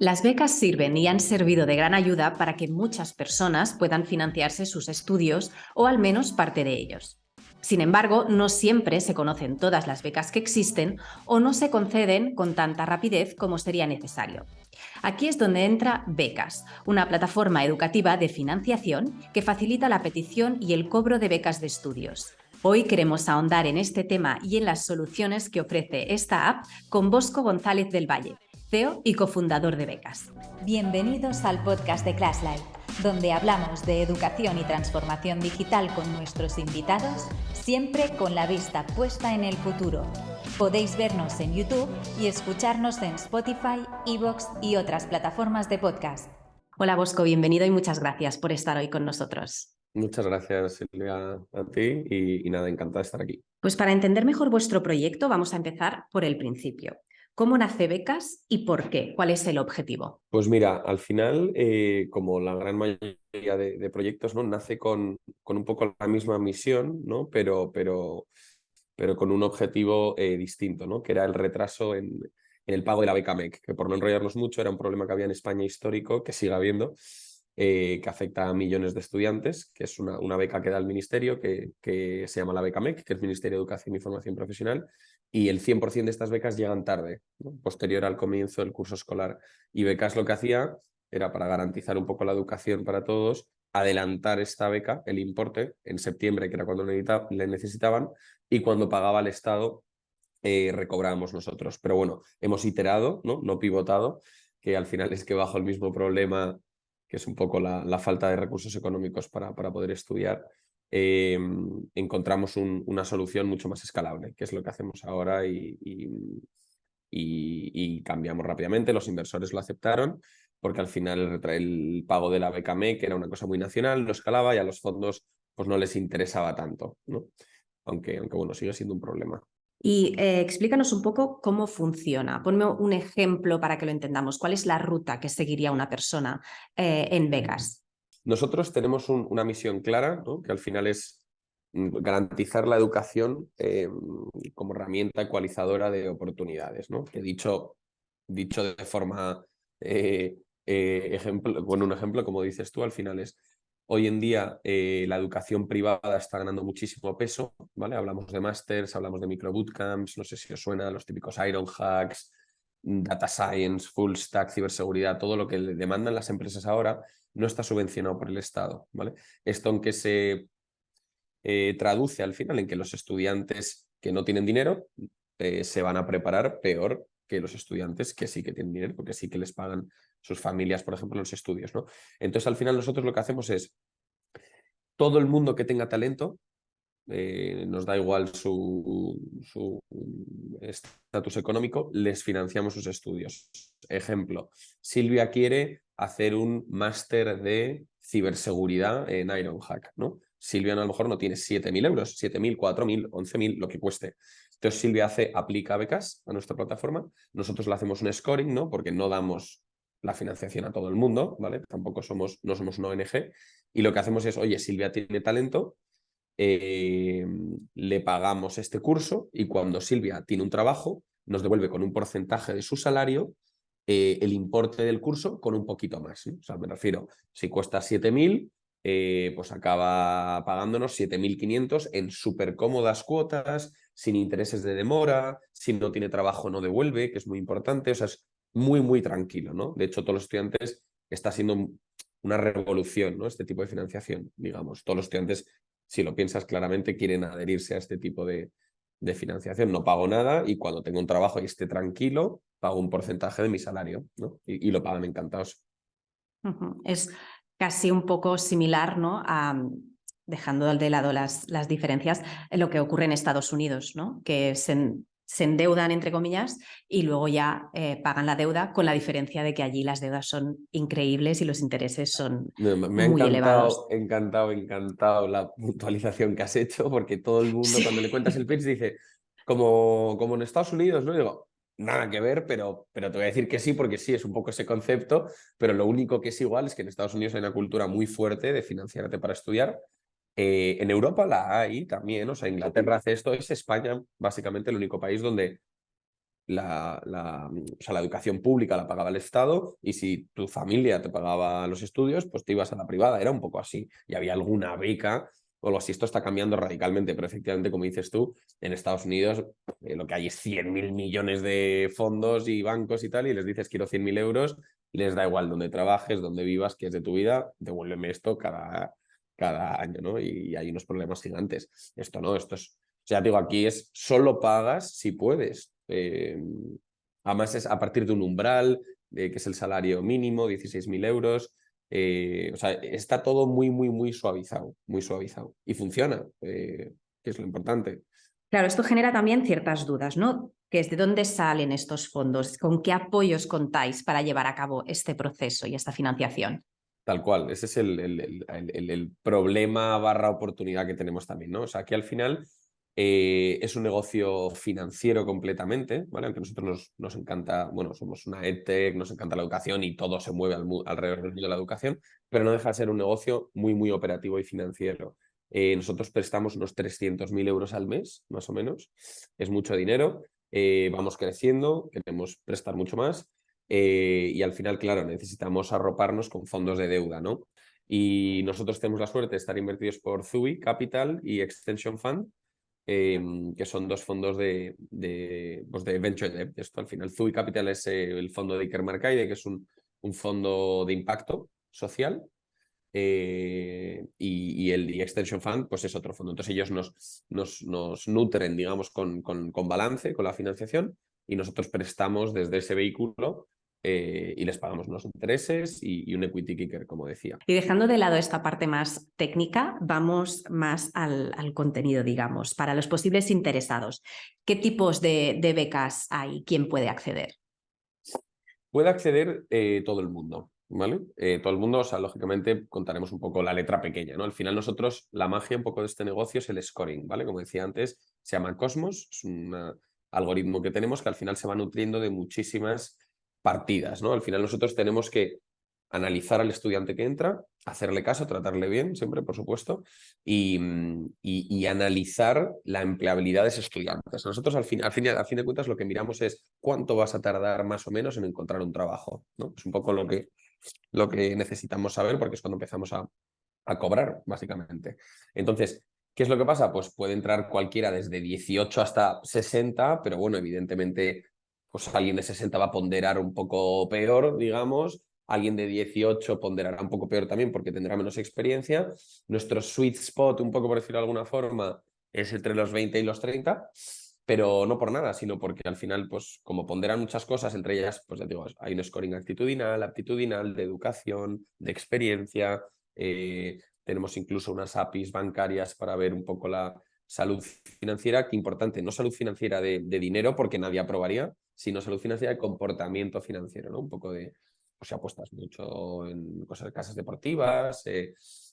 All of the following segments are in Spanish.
Las becas sirven y han servido de gran ayuda para que muchas personas puedan financiarse sus estudios o al menos parte de ellos. Sin embargo, no siempre se conocen todas las becas que existen o no se conceden con tanta rapidez como sería necesario. Aquí es donde entra Becas, una plataforma educativa de financiación que facilita la petición y el cobro de becas de estudios. Hoy queremos ahondar en este tema y en las soluciones que ofrece esta app con Bosco González del Valle, CEO y cofundador de Becas. Bienvenidos al podcast de ClassLife, donde hablamos de educación y transformación digital con nuestros invitados, siempre con la vista puesta en el futuro. Podéis vernos en YouTube y escucharnos en Spotify, iVoox y otras plataformas de podcast. Hola Bosco, bienvenido y muchas gracias por estar hoy con nosotros. Muchas gracias, Silvia, a ti y nada, encantado de estar aquí. Pues para entender mejor vuestro proyecto vamos a empezar por el principio. ¿Cómo nace Becas y por qué? ¿Cuál es el objetivo? Pues mira, al final, como la gran mayoría de proyectos, ¿no? Nace con un poco la misma misión, ¿no? Pero con un objetivo distinto, ¿no? Que era el retraso en el pago de la beca MEC, que por no enrollarnos mucho era un problema que había en España histórico, que sigue habiendo, que afecta a millones de estudiantes, que es una beca que da el ministerio, que se llama la beca MEC, que es Ministerio de Educación y Formación Profesional, y el 100% de estas becas llegan tarde, ¿no? Posterior al comienzo del curso escolar. Y Becas lo que hacía era, para garantizar un poco la educación para todos, adelantar esta beca, el importe, en septiembre, que era cuando le necesitaban, y cuando pagaba el Estado recobrábamos nosotros. Pero bueno, hemos iterado, no pivotado, que al final es que bajo el mismo problema, que es un poco la falta de recursos económicos para poder estudiar, encontramos una solución mucho más escalable, que es lo que hacemos ahora y cambiamos rápidamente. Los inversores lo aceptaron porque al final el pago de la beca MEC era una cosa muy nacional, no escalaba y a los fondos pues no les interesaba tanto, ¿no? Aunque bueno, sigue siendo un problema. Y explícanos un poco cómo funciona. Ponme un ejemplo para que lo entendamos. ¿Cuál es la ruta que seguiría una persona en Becas? Nosotros tenemos una misión clara, ¿no? Que al final es garantizar la educación como herramienta ecualizadora de oportunidades, ¿no? Que dicho de forma un ejemplo, como dices tú, al final es hoy en día la educación privada está ganando muchísimo peso, ¿vale? Hablamos de másters, hablamos de micro bootcamps, no sé si os suena, los típicos Iron Hacks, Data Science, Full Stack, ciberseguridad, todo lo que le demandan las empresas ahora no está subvencionado por el Estado, ¿vale? Esto, aunque se traduce al final en que los estudiantes que no tienen dinero se van a preparar peor que los estudiantes que sí que tienen dinero, porque sí que les pagan sus familias, por ejemplo, los estudios, ¿no? Entonces, al final nosotros lo que hacemos es todo el mundo que tenga talento, nos da igual su estatus económico, les financiamos sus estudios. Ejemplo, Silvia quiere hacer un máster de ciberseguridad en Ironhack, ¿no? Silvia a lo mejor no tiene 7.000 euros, 7.000, 4.000, 11.000, lo que cueste. Entonces Silvia aplica becas a nuestra plataforma, nosotros le hacemos un scoring, ¿no? Porque no damos la financiación a todo el mundo, ¿vale? Tampoco no somos una ONG, y lo que hacemos es, oye, Silvia tiene talento, le pagamos este curso y cuando Silvia tiene un trabajo, nos devuelve con un porcentaje de su salario el importe del curso con un poquito más, ¿no? O sea, me refiero, si cuesta 7.000, pues acaba pagándonos 7.500 en súper cómodas cuotas, sin intereses de demora, si no tiene trabajo no devuelve, que es muy importante, o sea, es muy, muy tranquilo, ¿no? De hecho, todos los estudiantes está siendo una revolución, ¿no? Este tipo de financiación, digamos. Todos los estudiantes, si lo piensas claramente, quieren adherirse a este tipo de financiación. No pago nada y cuando tengo un trabajo y esté tranquilo, pago un porcentaje de mi salario, ¿no? Y lo pagan encantados. Es casi un poco similar, ¿no? Dejando de lado las diferencias, en lo que ocurre en Estados Unidos, ¿no? Que se endeudan, entre comillas, y luego ya pagan la deuda, con la diferencia de que allí las deudas son increíbles y los intereses son Me ha muy elevados. encantado la puntualización que has hecho, porque todo el mundo, Sí. cuando le cuentas el pitch, dice, como en Estados Unidos, ¿no? Y digo, nada que ver, pero te voy a decir que sí, porque sí, es un poco ese concepto, pero lo único que es igual es que en Estados Unidos hay una cultura muy fuerte de financiarte para estudiar. En Europa la hay también, o sea, Inglaterra hace esto, es España básicamente el único país donde o sea, la educación pública la pagaba el Estado y si tu familia te pagaba los estudios, pues te ibas a la privada. Era un poco así. Y había alguna beca o algo así. Esto está cambiando radicalmente, pero efectivamente, como dices tú, en Estados Unidos lo que hay es 100.000 millones de fondos y bancos y tal, y les dices quiero 100.000 euros, les da igual donde trabajes, donde vivas, qué es de tu vida, devuélveme esto cada año, ¿no? Y hay unos problemas gigantes. Esto no, esto es... O sea, digo, aquí es solo pagas si puedes. Además es a partir de un umbral, que es el salario mínimo, 16.000 euros. O sea, está todo muy, muy, muy suavizado, muy suavizado. Y funciona, que es lo importante. Claro, esto genera también ciertas dudas, ¿no? Que es de dónde salen estos fondos, con qué apoyos contáis para llevar a cabo este proceso y esta financiación. Tal cual, ese es el problema / oportunidad que tenemos también, ¿no? O sea, que al final es un negocio financiero completamente, ¿vale? Aunque a nosotros nos encanta, bueno, somos una EdTech, nos encanta la educación y todo se mueve alrededor del mundo de la educación, pero no deja de ser un negocio muy, muy operativo y financiero. Nosotros prestamos unos 300.000 euros al mes, más o menos. Es mucho dinero, vamos creciendo, queremos prestar mucho más. Y al final, claro, necesitamos arroparnos con fondos de deuda, ¿no? Y nosotros tenemos la suerte de estar invertidos por THUI Capital y Extension Fund, que son dos fondos pues de Venture Debt. Esto al final, THUI Capital es el fondo de Iker Marcaide, que es un fondo de impacto social, y el Extension Fund pues es otro fondo. Entonces ellos nos nutren, digamos, con balance, con la financiación, y nosotros prestamos desde ese vehículo y les pagamos unos intereses y un equity kicker, como decía. Y dejando de lado esta parte más técnica, vamos más al contenido, digamos, para los posibles interesados. ¿Qué tipos de becas hay? ¿Quién puede acceder? Puede acceder todo el mundo, ¿vale? Todo el mundo, o sea, lógicamente contaremos un poco la letra pequeña, ¿no? Al final nosotros, la magia un poco de este negocio es el scoring, ¿vale? Como decía antes, se llama Cosmos, es un algoritmo que tenemos que al final se va nutriendo de muchísimas partidas, ¿no? Al final nosotros tenemos que analizar al estudiante que entra, hacerle caso, tratarle bien, siempre, por supuesto, y analizar la empleabilidad de ese estudiante. Nosotros, al fin de cuentas, lo que miramos es cuánto vas a tardar más o menos en encontrar un trabajo, ¿no? Es un poco lo que necesitamos saber, porque es cuando empezamos a cobrar, básicamente. Entonces, ¿qué es lo que pasa? Pues puede entrar cualquiera desde 18 hasta 60, pero bueno, evidentemente, pues alguien de 60 va a ponderar un poco peor, digamos. Alguien de 18 ponderará un poco peor también porque tendrá menos experiencia. Nuestro sweet spot, un poco por decirlo de alguna forma, es entre los 20 y los 30, pero no por nada, sino porque al final, pues como ponderan muchas cosas, entre ellas, pues ya digo, hay un scoring aptitudinal, de educación, de experiencia. Tenemos incluso unas APIs bancarias para ver un poco la salud financiera, que importante, no salud financiera de dinero, porque nadie aprobaría, sino salud financiera de comportamiento financiero, ¿no? Un poco de, pues si apuestas mucho en cosas, casas deportivas,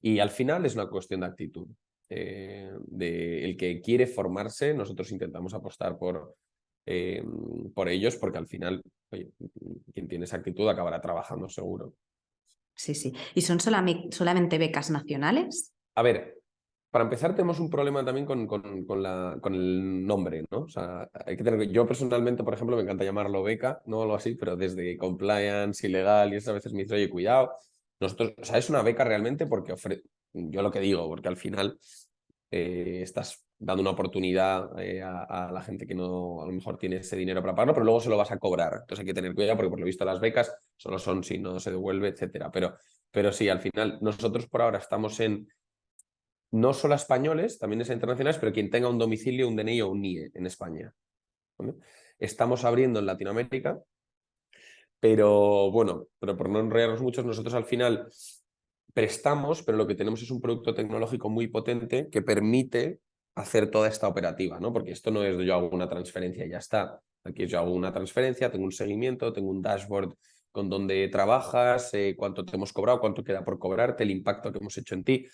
y al final es una cuestión de actitud. El que quiere formarse, nosotros intentamos apostar por ellos, porque al final, oye, quien tiene esa actitud acabará trabajando seguro. Sí, sí. ¿Y son solamente becas nacionales? A ver, para empezar tenemos un problema también con el nombre, ¿no? O sea, hay que tener... Yo personalmente, por ejemplo, me encanta llamarlo beca, no algo así, pero desde compliance, ilegal, y eso a veces me dice, oye, cuidado. Nosotros, o sea, es una beca realmente porque yo lo que digo, porque al final estás dando una oportunidad a la gente que no a lo mejor tiene ese dinero para pagarlo, pero luego se lo vas a cobrar. Entonces hay que tener cuidado porque por lo visto las becas solo son si no se devuelve, etcétera. Pero sí, al final nosotros por ahora estamos en no solo a españoles, también es a internacionales, pero quien tenga un domicilio, un DNI o un NIE en España, ¿vale? Estamos abriendo en Latinoamérica, pero bueno, pero por no enrollarnos mucho, nosotros al final prestamos, pero lo que tenemos es un producto tecnológico muy potente que permite hacer toda esta operativa, ¿no? Porque esto no es yo hago una transferencia y ya está. Aquí yo hago una transferencia, tengo un seguimiento, tengo un dashboard con dónde trabajas, cuánto te hemos cobrado, cuánto queda por cobrarte, el impacto que hemos hecho en ti.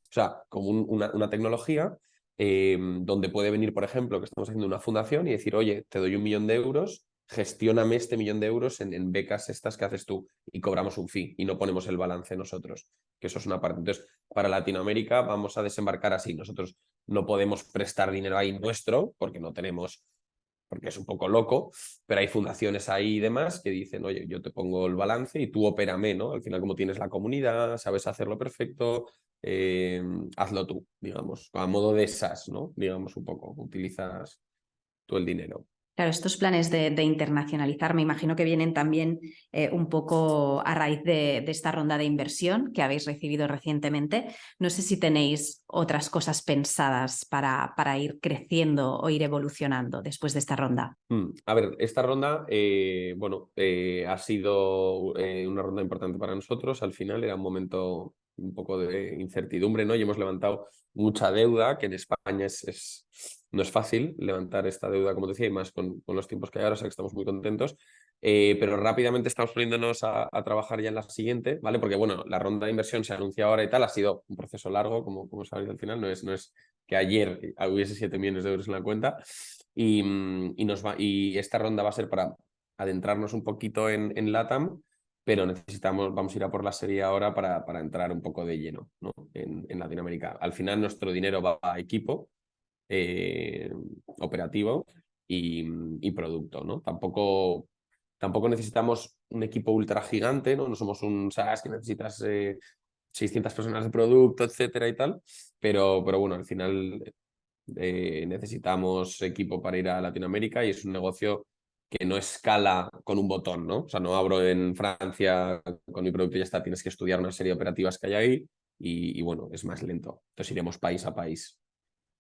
O sea, como una tecnología donde puede venir, por ejemplo, que estamos haciendo una fundación y decir, oye, te doy 1 millón de euros, gestióname este 1 millón de euros en becas estas que haces tú y cobramos un fee y no ponemos el balance nosotros, que eso es una parte. Entonces, para Latinoamérica vamos a desembarcar así. Nosotros no podemos prestar dinero ahí nuestro porque no tenemos porque es un poco loco, pero hay fundaciones ahí y demás que dicen, oye, yo te pongo el balance y tú opérame, ¿no? Al final, como tienes la comunidad, sabes hacerlo perfecto, hazlo tú, digamos, a modo de SaaS, ¿no? Digamos un poco, utilizas tú el dinero. Claro, estos planes de internacionalizar me imagino que vienen también un poco a raíz de esta ronda de inversión que habéis recibido recientemente. No sé si tenéis otras cosas pensadas para ir creciendo o ir evolucionando después de esta ronda. A ver, esta ronda, ha sido una ronda importante para nosotros. Al final era un momento un poco de incertidumbre, ¿no? Y hemos levantado mucha deuda, que en España no es fácil levantar esta deuda, como te decía, y más con los tiempos que hay ahora, o sea que estamos muy contentos. Pero rápidamente estamos poniéndonos a trabajar ya en la siguiente, ¿vale? Porque, bueno, la ronda de inversión se anunció ahora y tal, ha sido un proceso largo, como sabéis al final, no es que ayer hubiese 7 millones de euros en la cuenta. Y esta ronda va a ser para adentrarnos un poquito en LATAM, pero vamos a ir a por la serie ahora para entrar un poco de lleno, ¿no? en Latinoamérica. Al final nuestro dinero va a equipo operativo y producto, ¿no? Tampoco necesitamos un equipo ultra gigante, ¿no? No somos un SaaS que necesitas 600 personas de producto, etcétera y tal, pero bueno, al final necesitamos equipo para ir a Latinoamérica y es un negocio que no escala con un botón, ¿no? O sea, no abro en Francia con mi producto y ya está, tienes que estudiar una serie de operativas que hay ahí bueno, es más lento. Entonces iremos país a país.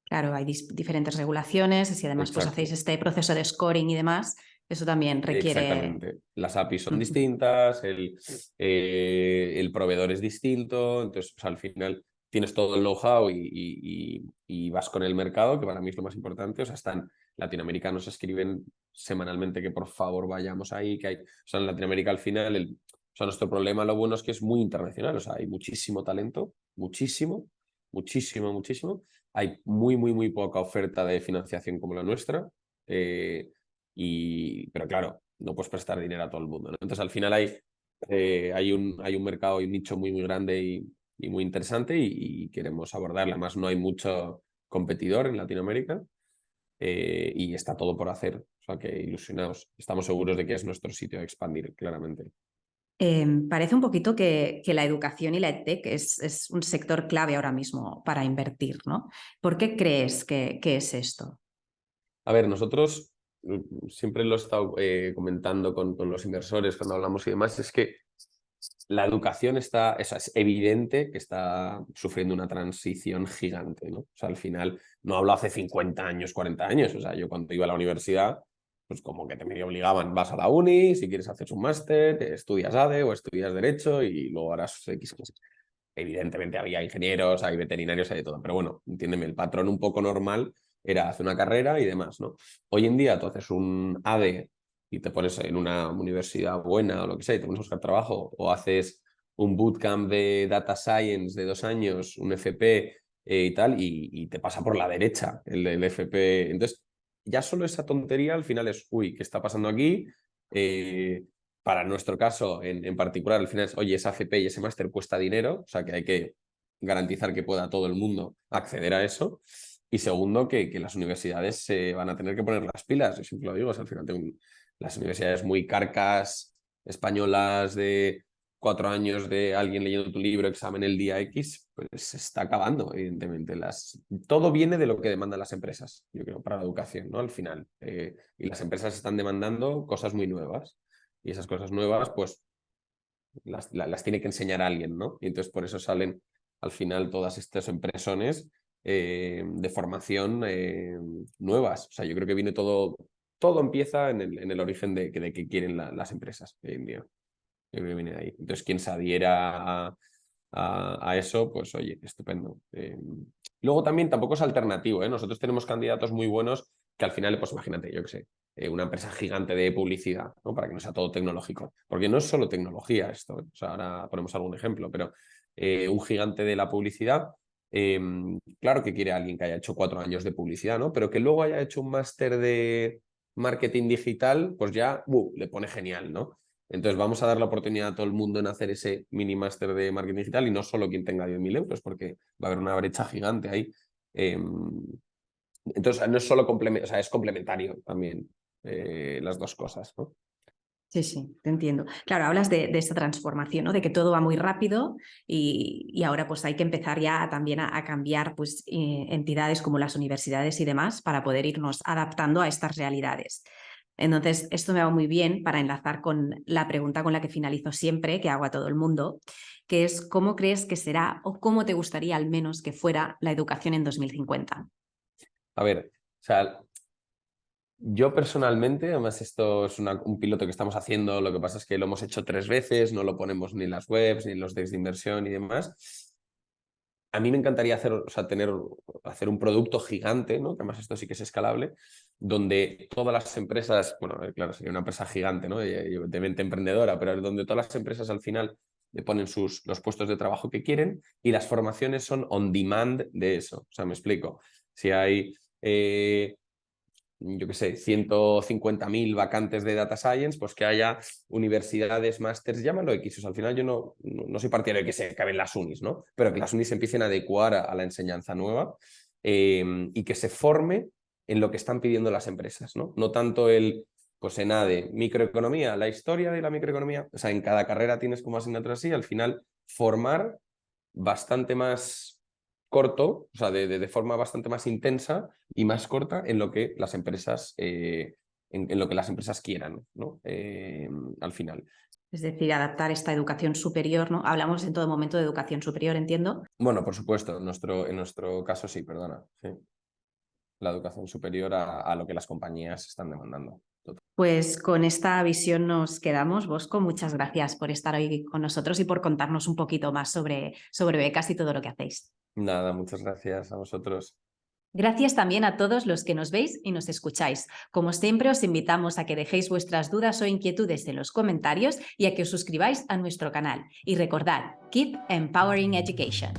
Claro, hay diferentes regulaciones y si además pues Exacto. hacéis este proceso de scoring y demás, eso también requiere... Exactamente. Las APIs son distintas, el proveedor es distinto, entonces pues, al final tienes todo el know-how y vas con el mercado, que para mí es lo más importante. O sea, latinoamericanos escriben semanalmente que por favor vayamos ahí, que hay... O sea, en Latinoamérica al final, o sea, nuestro problema lo bueno es que es muy internacional, o sea, hay muchísimo talento, muchísimo, muchísimo, muchísimo. Hay muy poca oferta de financiación como la nuestra. Pero claro, no puedes prestar dinero a todo el mundo, ¿no? Entonces al final hay un mercado y un nicho muy grande y muy interesante y queremos abordarla. Además no hay mucho competidor en Latinoamérica y está todo por hacer. O sea que ilusionados. Estamos seguros de que es nuestro sitio de expandir, claramente. Parece un poquito que la educación y la EdTech es un sector clave ahora mismo para invertir, ¿no? ¿Por qué crees que es esto? A ver, nosotros siempre lo he estado comentando con los inversores cuando hablamos y demás, es que la educación es evidente que está sufriendo una transición gigante, ¿no? O sea, al final, no hablo hace 50 años, 40 años, o sea, yo cuando iba a la universidad, pues como que te medio obligaban, vas a la uni, si quieres hacer un máster, estudias ADE o estudias Derecho y luego harás X cosas. Evidentemente había ingenieros, hay veterinarios, hay de todo, pero bueno, entiéndeme, el patrón un poco normal era hacer una carrera y demás, ¿no? Hoy en día tú haces un ADE y te pones en una universidad buena o lo que sea y te pones a buscar trabajo o haces un bootcamp de data science de 2 años, un FP y tal, y te pasa por la derecha el FP. Entonces, ya solo esa tontería al final es, uy, ¿qué está pasando aquí? Para nuestro caso en particular, al final es, oye, esa FP y ese máster cuesta dinero, o sea que hay que garantizar que pueda todo el mundo acceder a eso. Y segundo, que las universidades se van a tener que poner las pilas. Yo siempre lo digo, o sea, al final las universidades muy carcas españolas de 4 años de alguien leyendo tu libro, examen el día X, pues se está acabando, evidentemente. Todo viene de lo que demandan las empresas, yo creo, para la educación, ¿no? Al final. Y las empresas están demandando cosas muy nuevas. Y esas cosas nuevas, pues, las tiene que enseñar a alguien, ¿no? Y entonces por eso salen al final todas estas empresones de formación nuevas. O sea, yo creo que viene todo empieza en el origen de que quieren las empresas hoy en día. Yo creo que viene de ahí. Entonces, quien se adhiera a eso, pues oye, estupendo. Luego también tampoco es alternativo, ¿eh? Nosotros tenemos candidatos muy buenos que al final, pues imagínate, yo qué sé, una empresa gigante de publicidad, ¿no? Para que no sea todo tecnológico. Porque no es solo tecnología esto, ¿eh? O sea, ahora ponemos algún ejemplo, pero un gigante de la publicidad, claro que quiere a alguien que haya hecho 4 años de publicidad, ¿no? Pero que luego haya hecho un máster de marketing digital, pues ya le pone genial, ¿no? Entonces vamos a dar la oportunidad a todo el mundo en hacer ese mini máster de marketing digital y no solo quien tenga 10.000 euros, porque va a haber una brecha gigante ahí. Entonces no es solo complementario, o sea, es complementario también. las dos cosas, ¿no? Sí, sí, te entiendo. Claro, hablas de esta transformación, ¿no? De que todo va muy rápido y ahora pues hay que empezar ya también a cambiar pues, entidades como las universidades y demás para poder irnos adaptando a estas realidades. Entonces, esto me va muy bien para enlazar con la pregunta con la que finalizo siempre, que hago a todo el mundo, que es ¿cómo crees que será o cómo te gustaría al menos que fuera la educación en 2050? A ver, o sea, yo personalmente, además esto es un piloto que estamos haciendo, lo que pasa es que lo hemos hecho 3 veces, no lo ponemos ni en las webs, ni en los decks de inversión y demás. A mí me encantaría hacer, o sea, hacer un producto gigante, ¿no? Que además esto sí que es escalable, donde todas las empresas, bueno, claro, sería una empresa gigante, ¿no? De mente emprendedora, pero donde todas las empresas al final le ponen los puestos de trabajo que quieren y las formaciones son on demand de eso. O sea, me explico. Si hay yo qué sé, 150.000 vacantes de Data Science, pues que haya universidades, másters, llámalo X. O sea, al final yo no soy partidario de que se acaben las unis, ¿no? Pero que las unis se empiecen a adecuar a la enseñanza nueva y que se forme en lo que están pidiendo las empresas, ¿no? No tanto pues en ADE, microeconomía, la historia de la microeconomía, o sea, en cada carrera tienes como asignatura así, al final formar bastante más corto, o sea, de forma bastante más intensa y más corta en lo que las empresas, en lo que las empresas quieran, ¿no? Al final. Es decir, adaptar esta educación superior, ¿no? Hablamos en todo momento de educación superior, entiendo. Bueno, por supuesto, en nuestro caso sí, perdona. Sí. La educación superior a lo que las compañías están demandando. Pues con esta visión nos quedamos. Bosco, muchas gracias por estar hoy con nosotros y por contarnos un poquito más sobre becas y todo lo que hacéis. Nada, muchas gracias a vosotros. Gracias también a todos los que nos veis y nos escucháis. Como siempre, os invitamos a que dejéis vuestras dudas o inquietudes en los comentarios y a que os suscribáis a nuestro canal. Y recordad, keep empowering education.